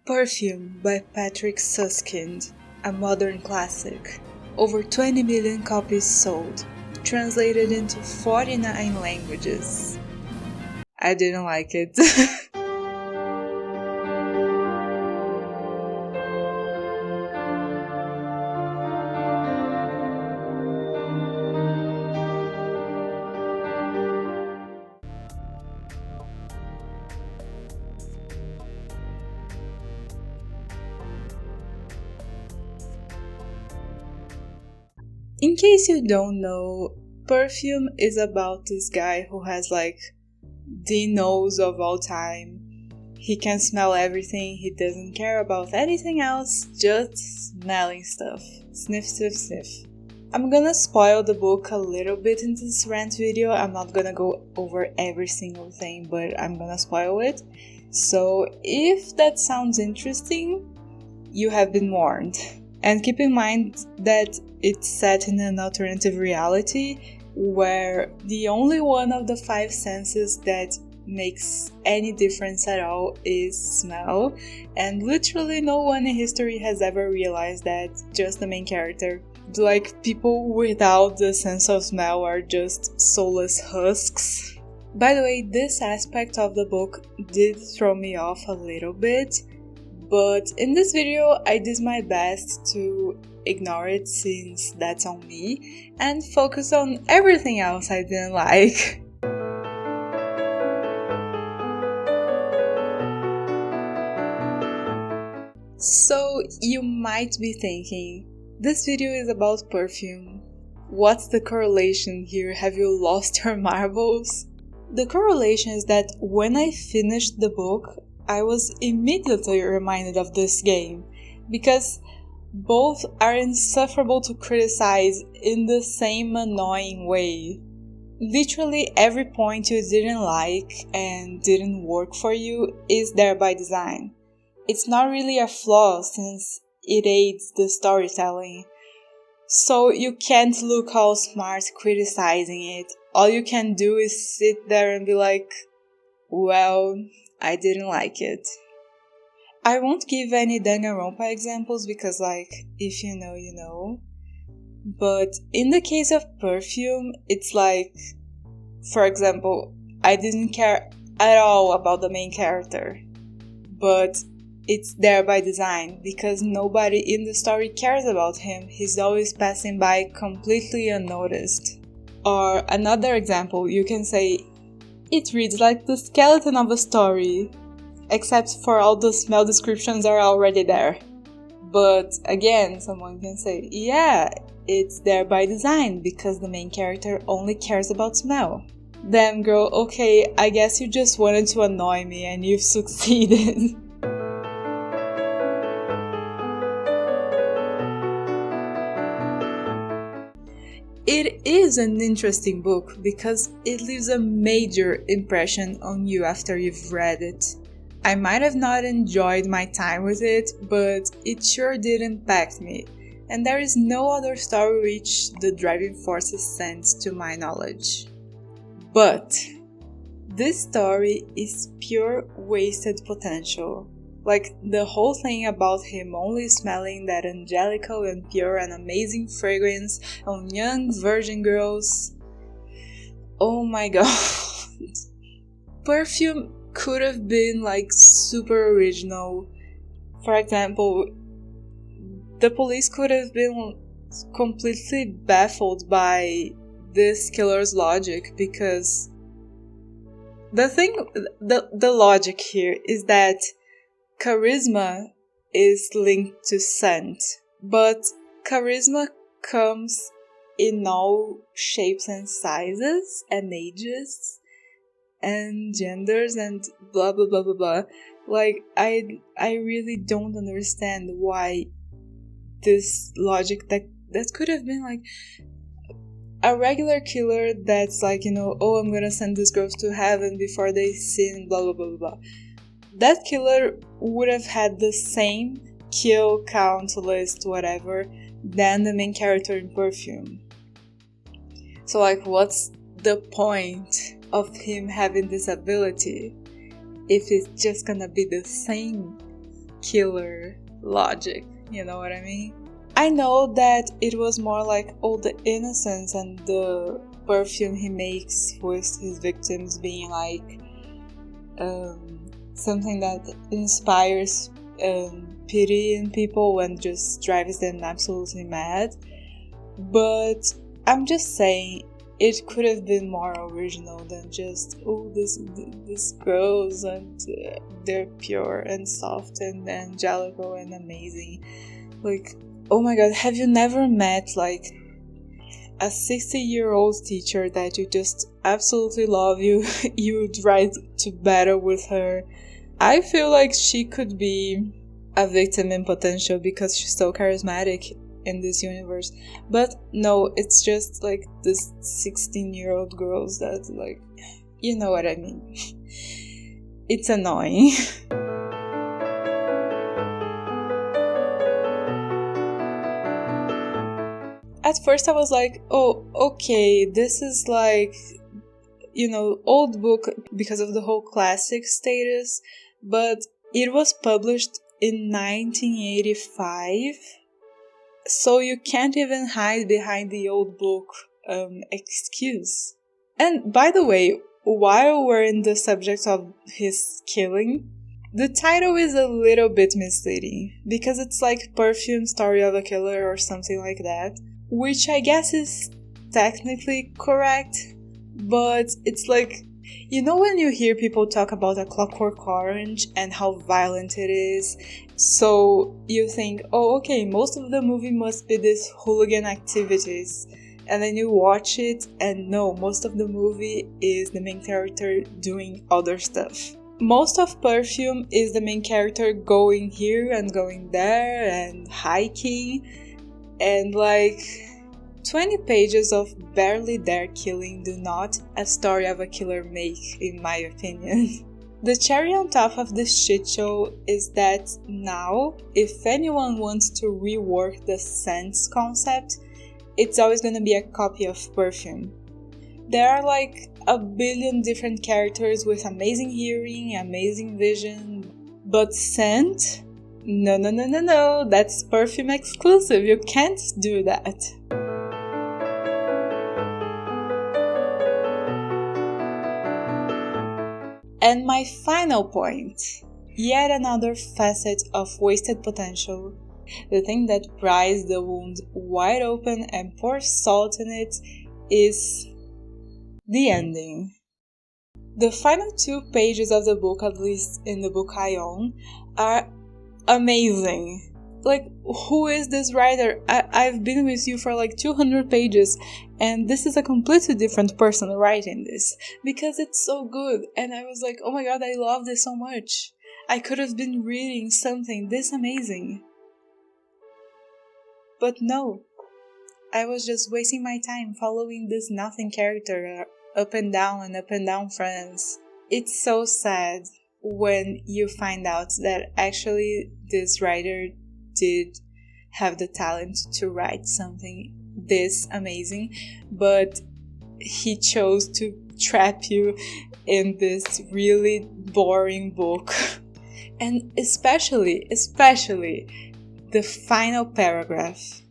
Perfume by Patrick Süskind, a modern classic. Over 20 million copies sold, translated into 49 languages. I didn't like it. In case you don't know, Perfume is about this guy who has the nose of all time. He can smell everything, he doesn't care about anything else, just smelling stuff. Sniff, sniff, sniff. I'm gonna spoil the book a little bit in this rant video. I'm not gonna go over every single thing, but I'm gonna spoil it. So if that sounds interesting, you have been warned. And keep in mind that it's set in an alternative reality where the only one of the 5 senses that makes any difference at all is smell, and literally no one in history has ever realized that, just the main character. People without the sense of smell are just soulless husks. By the way, this aspect of the book did throw me off a little bit, but in this video I did my best to ignore it since that's on me and focus on everything else I didn't like. So you might be thinking, this video is about Perfume. What's the correlation here? Have you lost your marbles? The correlation is that when I finished the book, I was immediately reminded of this game, because both are insufferable to criticize in the same annoying way. Literally every point you didn't like and didn't work for you is there by design. It's not really a flaw since it aids the storytelling. So you can't look all smart criticizing it. All you can do is sit there and be like, well, I didn't like it. I won't give any Danganronpa examples because if you know, you know. But in the case of Perfume, it's for example, I didn't care at all about the main character. But it's there by design because nobody in the story cares about him. He's always passing by completely unnoticed. Or another example, you can say, it reads like the skeleton of a story, except for all the smell descriptions are already there. But again, someone can say, yeah, it's there by design because the main character only cares about smell. Damn girl, okay, I guess you just wanted to annoy me and you've succeeded. It is an interesting book because it leaves a major impression on you after you've read it. I might have not enjoyed my time with it, but it sure did impact me, and there is no other story which the driving force is sent to my knowledge. But this story is pure wasted potential. The whole thing about him only smelling that angelical and pure and amazing fragrance on young virgin girls. Oh my god. Perfume could have been super original. For example, the police could have been completely baffled by this killer's logic, because the logic here is that charisma is linked to scent, but charisma comes in all shapes and sizes and ages and genders and blah blah blah blah blah. I really don't understand why this logic that could have been a regular killer that's oh, I'm gonna send these girls to heaven before they sin, blah blah blah blah. That killer would have had the same kill count list, whatever, than the main character in Perfume. So what's the point of him having this ability if it's just gonna be the same killer logic, you know what I mean? I know that it was more like all the innocence and the perfume he makes with his victims being like something that inspires pity in people and just drives them absolutely mad. But I'm just saying, it could have been more original than just, oh, this girls and they're pure and soft and angelical and amazing. Like, oh my god, have you never met like a 60-year-old teacher that you just absolutely love? You would ride to battle with her. I feel like she could be a victim in potential because she's so charismatic in this universe. But no, it's just like this 16-year-old girls that, like, you know what I mean. It's annoying. At first I was like, oh, okay, this is like, old book because of the whole classic status, but it was published in 1985, so you can't even hide behind the old book excuse. And by the way, while we're in the subject of his killing, the title is a little bit misleading, because it's like Perfume, Story of a Killer or something like that, which I guess is technically correct, but it's like, when you hear people talk about A Clockwork Orange and how violent it is, so you think, oh, okay, most of the movie must be this hooligan activities, and then you watch it and no, most of the movie is the main character doing other stuff. Most of Perfume is the main character going here and going there and hiking, and like 20 pages of barely there killing do not A Story of a Killer make, in my opinion. The cherry on top of this shit show is that now, if anyone wants to rework the sense concept, it's always gonna be a copy of Perfume. There are like a billion different characters with amazing hearing, amazing vision, but scent? No, that's Perfume exclusive, you can't do that. And my final point, yet another facet of wasted potential, the thing that pries the wound wide open and pours salt in it, is the ending. The final 2 pages of the book, at least in the book I own, are amazing. Like, who is this writer? I've been with you for like 200 pages, and this is a completely different person writing this, because it's so good. And I was like, oh my god, I love this so much. I could have been reading something this amazing. But no, I was just wasting my time following this nothing character up and down friends. It's so sad when you find out that actually this writer did have the talent to write something this amazing, but he chose to trap you in this really boring book. And especially the final paragraph.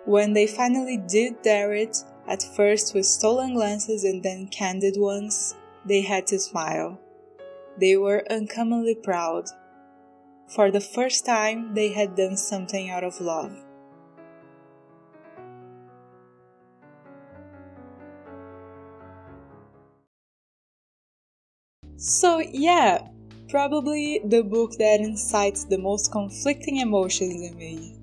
When they finally did dare it, at first with stolen glances and then candid ones, they had to smile. They were uncommonly proud. For the first time, they had done something out of love. So yeah, probably the book that incites the most conflicting emotions in me.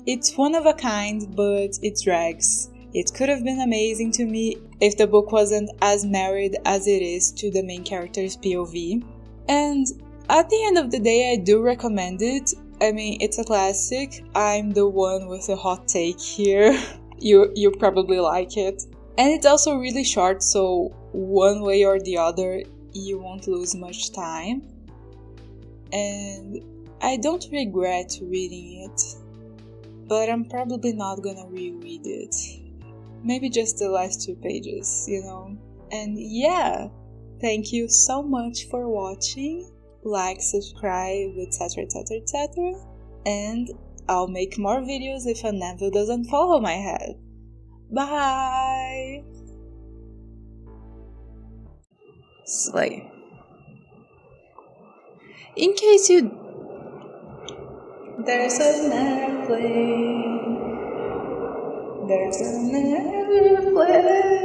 It's one of a kind, but it drags. It could have been amazing to me if the book wasn't as married as it is to the main character's POV. And at the end of the day, I do recommend it. I mean, it's a classic. I'm the one with a hot take here. You probably like it. And it's also really short, so one way or the other, you won't lose much time. And I don't regret reading it, but I'm probably not gonna reread it. Maybe just the last 2 pages, And yeah, Thank you so much for watching. Like, subscribe, etc, etc, etc. And I'll make more videos if a Neville doesn't follow my head. Bye! Slay. In case you... There's an airplane. There's an airplane.